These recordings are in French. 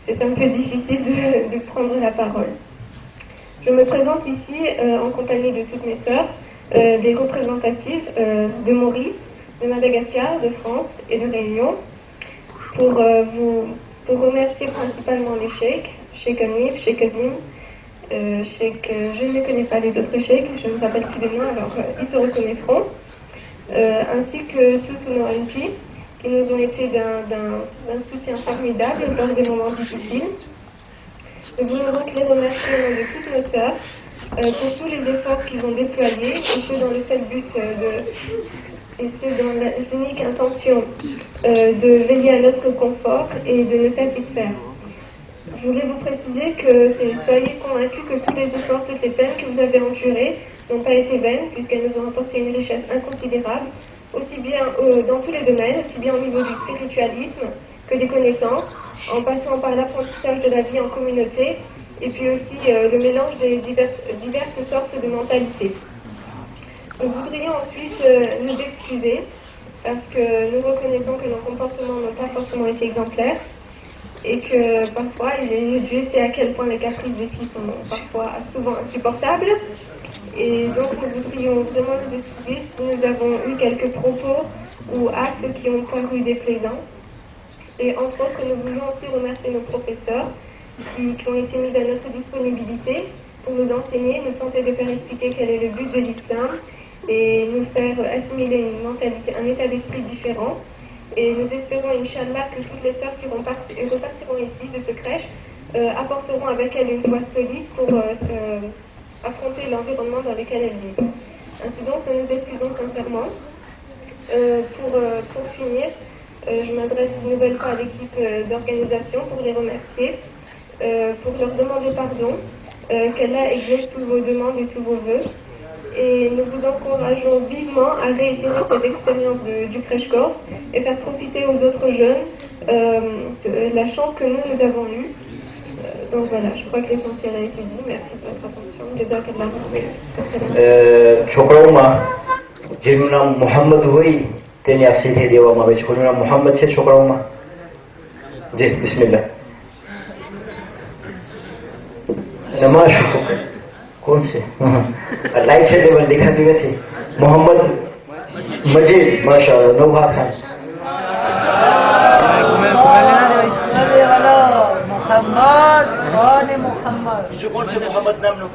c'est un peu difficile de prendre la parole. Je me présente ici en compagnie de toutes mes sœurs, des représentatives de Maurice, de Madagascar, de France et de Réunion, pour remercier principalement les cheikhs, Cheikh Hanif, Cheikh Kazim, je ne connais pas les autres cheikhs, je ne me rappelle plus des noms, alors ils se reconnaîtront, ainsi que tous nos MP qui nous ont été d'un soutien formidable lors des moments difficiles. Nous voulons donc les remercier au nom de toutes nos sœurs pour tous les efforts qu'ils ont déployés, et ce dans le seul but dans l'unique intention de veiller à notre confort et de le satisfaire. Je voulais vous préciser que soyez convaincus que tous les efforts, toutes les peines que vous avez endurées n'ont pas été vaines, puisqu'elles nous ont apporté une richesse inconsidérable, aussi bien dans tous les domaines, aussi bien au niveau du spiritualisme que des connaissances, en passant par l'apprentissage de la vie en communauté, et puis aussi le mélange des diverses sortes de mentalités. Nous voudrions ensuite nous excuser, parce que nous reconnaissons que nos comportements n'ont pas forcément été exemplaires, et que parfois, Dieu sait à quel point les caprices des filles sont souvent insupportables. Et donc nous voudrions vraiment nous excuser si nous avons eu quelques propos ou actes qui ont paru déplaisants. Et entre autres, nous voulons aussi remercier nos professeurs qui ont été mis à notre disponibilité pour nous enseigner, nous tenter de faire expliquer quel est le but de l'islam et nous faire assimiler une mentalité, un état d'esprit différent. Et nous espérons, Inch'Allah, que toutes les sœurs qui repartiront ici de ce crèche apporteront avec elles une foi solide pour affronter l'environnement dans lequel elles vivent. Ainsi donc, nous nous excusons sincèrement. Pour finir, je m'adresse une nouvelle fois à l'équipe d'organisation pour les remercier, pour leur demander pardon, qu'Allah exauce toutes vos demandes et tous vos vœux. Et nous vous encourageons vivement à réitérer cette expérience du Crèche Corse et faire profiter aux autres jeunes de la chance que nous avons eue. Donc voilà, je crois que l'essentiel a été dit. Merci de votre attention. Jazakallah khairan. છોકરાઓમાં જેનું નામ મોહમ્મદ હોય તેની આ સિદ્ધિ દેવામાં આવે છે. કોઈનું નામ મોહમ્મદ છે છોકરાઓમાં? જી, બિસ્મિલ્લાહ. નમાજ કોણ છે? લાઈટ છે ટેબલ દેખાતી નથી. મોહમ્મદ મજીદ, માશાઅલ્લાહ. નવહા ખાન. બીજું કોણ છે મોહમ્મદ નામનું?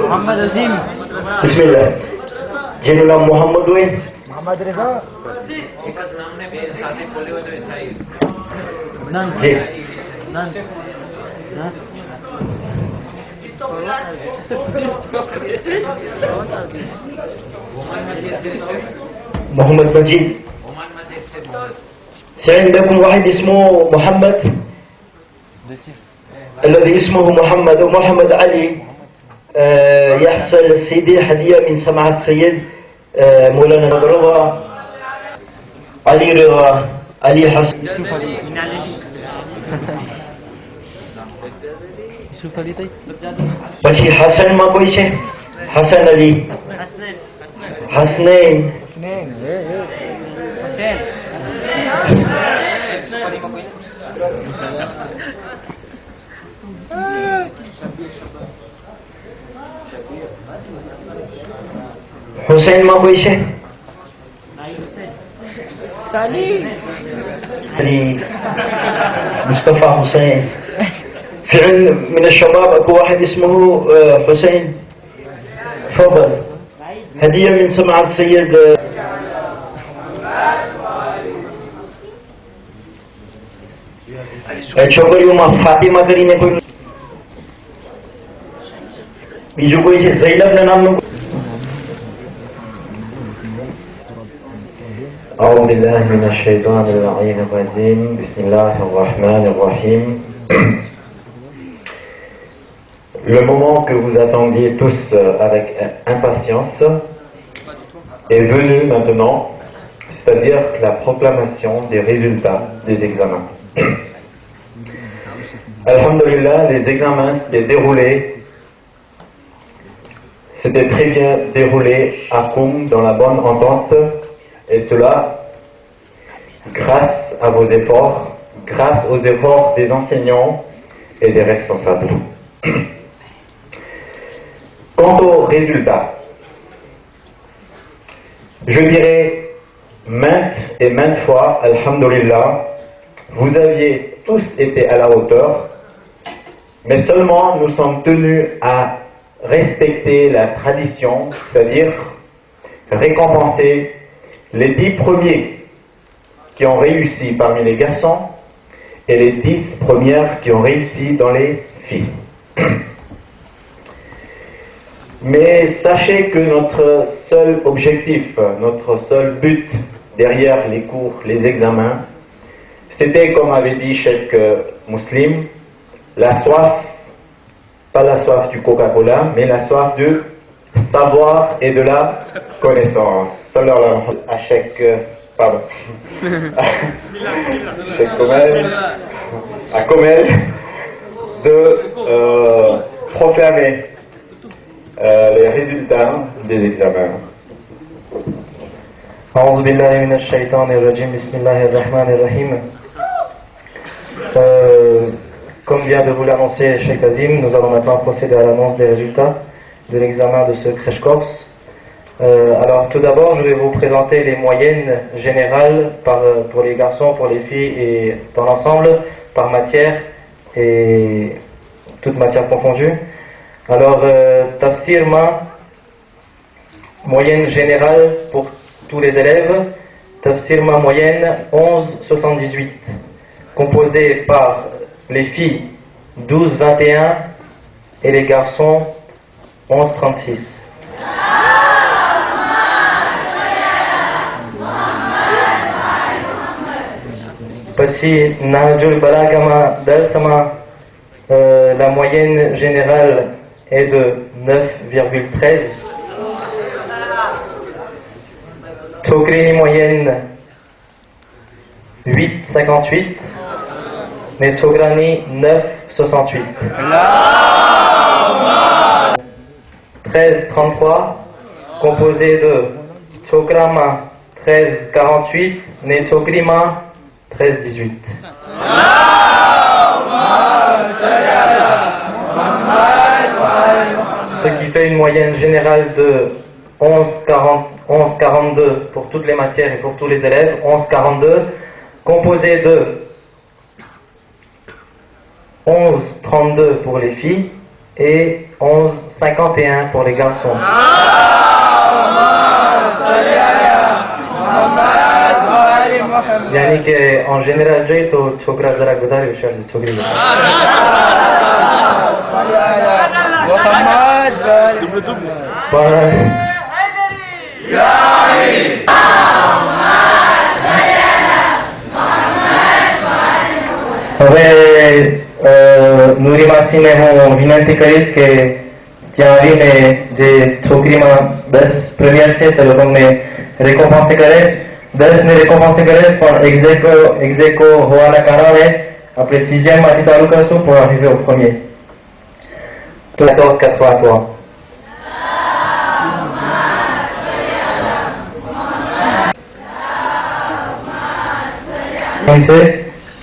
મોહમ્મદ અઝીમ. બિસ્મિલ્લાહ. જેનું નામ મોહમ્મદ હોય? મોહમ્મદ રઝા. એક જ નામને બે સાથે બોલ્યો તો એ થાય. જી. محمد مجيد. في عندكم واحد اسمه محمد الذي اسمه محمد ومحمد علي يحصل سيدي هدية من سماحة السيد مولانا رضا علي رضا علي حسن. પછી હસનમાં કોઈ છે? હસન અલી. હસનૈન. હુસૈનમાં કોઈ છે? સાલી. مصطفى حسين. في من الشباب اكو واحد اسمه حسين. تفضل. هدية من سماحة السيد છોકરીઓમાં ફાતિમા કરીને કોઈ બીજું કોઈ છે? ઝૈનબના નામનું? أعوذ بالله من الشيطان اللعين الرجيم. بسم الله الرحمن الرحيم. Le moment que vous attendiez tous avec impatience est venu maintenant, c'est-à-dire la proclamation des résultats des examens. Alhamdulillah, les examens s'étaient déroulés, s'étaient très bien déroulés à Koum dans la bonne entente, et cela grâce à vos efforts, grâce aux efforts des enseignants et des responsables. Quant aux résultats, je dirais maintes et maintes fois, alhamdulillah, vous aviez tous été à la hauteur, mais seulement nous sommes tenus à respecter la tradition, c'est-à-dire récompenser les 10 premiers qui ont réussi parmi les garçons et les 10 premières qui ont réussi dans les filles. Mais sachez que notre seul objectif, notre seul but derrière les cours, les examens, c'était, comme avait dit Cheikh Muslim, la soif, pas la soif du Coca-Cola, mais la soif du savoir et de la connaissance. Sallallahu à Cheikh, pardon, Cheikh Komel, à Komel, de proclamer les résultats des examens. أعوذ بالله من الشيطان الرجيم بسم الله الرحمن الرحيم. Comme vient de vous l'annoncer Cheikh Azim, nous allons maintenant procéder à l'annonce des résultats de l'examen de ce crash course. Alors tout d'abord, je vais vous présenter les moyennes générales pour les garçons, pour les filles et dans l'ensemble, par matière et toutes matières confondues. Alors, Tafsir Ma, moyenne générale pour tous les élèves, Tafsir Ma moyenne 11,78, composé par les filles 12,21 et les garçons 11,36. પછી Nahjul Balagama Dalsama, la moyenne générale est de 9,13. Tokrini moyenne 8,58. Mais Tograni 9,68. 13,33, composé de Tograma 13,48, mais Togrima 13,18. Ce qui fait une moyenne générale de 11,42 pour toutes les matières et pour tous les élèves, 11,42, composé de 11,32 pour les filles et 11,51 pour les garçons. Yani que en général j'ai to chokra zara godari ou cher de chokri. હવે નૂરી માસીને હું વિનંતી કરીશ કે ત્યાં આવીને જે છોકરીમાં 10 પ્રીમિયર છે તે લોકોને રેકોમ્પન્સે કરે 10 ને રેકોમ્પન્સે કરે પણ એક્ઝેકો હોવાના કારણે આપણે 6e માંથી ચાલુ કરશું pour arriver au premier. 14,83.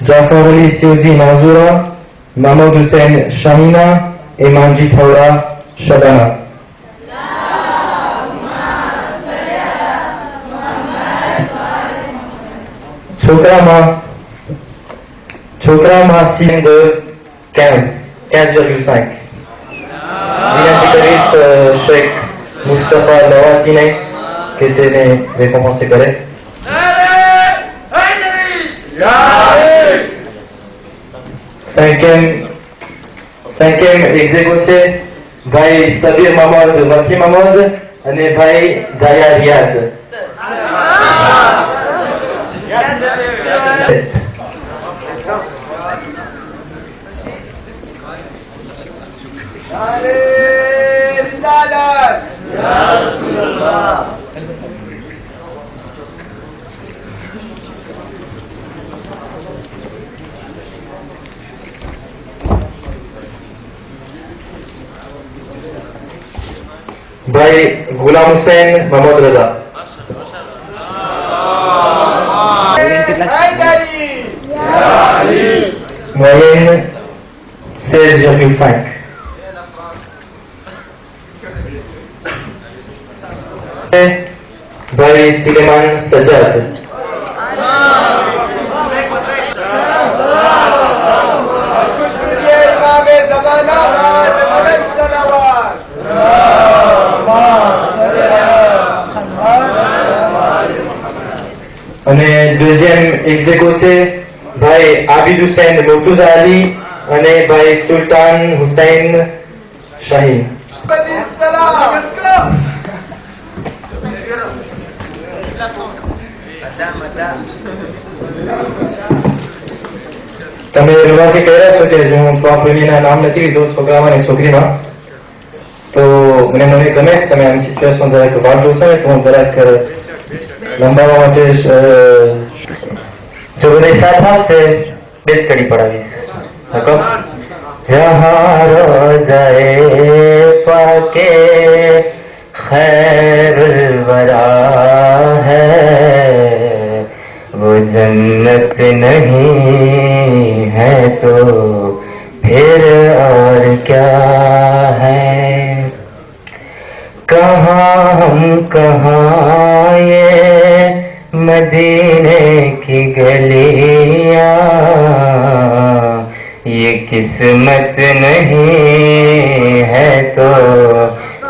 Jafar Ali Sioudi Manzoura, Mahmoud Hussein Shamina et Manjit Haura Shabana. Chokrama 6 de 15,5. Viganticaris Sheikh Mustafa Lawatine qui était récompensé correct. Cinquième exécuté, Bhai Sabir Mahmoud Vassi Mahmoud, et Bhai Daya Riyad. Bhai Ghulam Hussain Mahmoud Raza. Moyenne 16,5. Bhai Suleiman Sajjad. અને deuxième exécuté ભાઈ આબિદ હુસૈન મુર્તુઝા અલી અને ભાઈ સુલતાન હુસૈન શાહી. તમે રૂવાથી કહી રહ્યા છો કે હું ત્રણ પ્રેમીના નામ નથી લીધું, છોકરામાં અને છોકરીમાં, તો મને ગમે છે તમે આની સિચ્યુએશન જરાક વાત જોશો ને તો હું જરાક લંબાવવા માટે જો બધા સાથ આપશે બે જ કડી પડાવીશ. જહાં રોઝાએ પાકે ખૈરુલ વરા હૈ वो जन्नत नहीं है तो फिर और क्या है. कहाँ हम कहाँ ये मदीने की गलियाँ, ये किस्मत नहीं है तो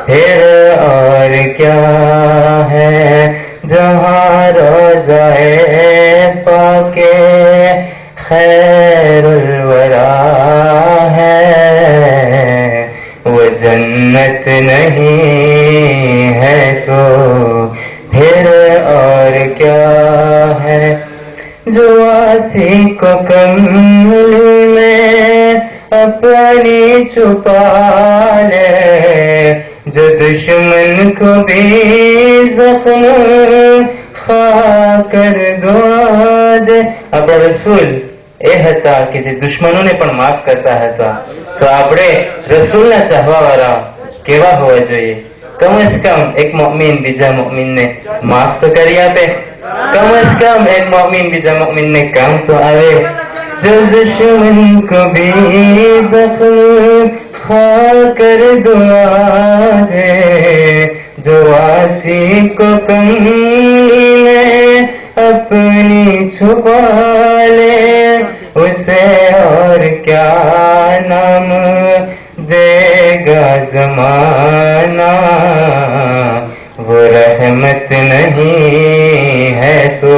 फिर और क्या है. जहाँ रोज़ाए पाके खैरुल वरा है वो जन्नत नहीं है तो फिर और क्या है. जो आसी को कमली में अपनी छुपा ले, जो दुश्मन को भी जख्म खा कर दुआ दे. આપણા રસૂલ એ હતા કે જે દુશ્મનોને પણ માફ કરતા હતા, તો આપણે રસૂલના ચાહવા વાળા કેવા હોવા જોઈએ? કમ સે કમ એક મુઅમિન બીજા મુઅમિનને માફ તો કરી આપે, કમ સે કમ એક મુઅમિન બીજા મુઅમિનને કામ તો આવે. जो दुश्मन को भी जख्म खा कर दुआ दे, जो आसी को कमली में अपनी छुपा ले, उसे और क्या नाम देगा ज़माना, वो रहमत नहीं है तो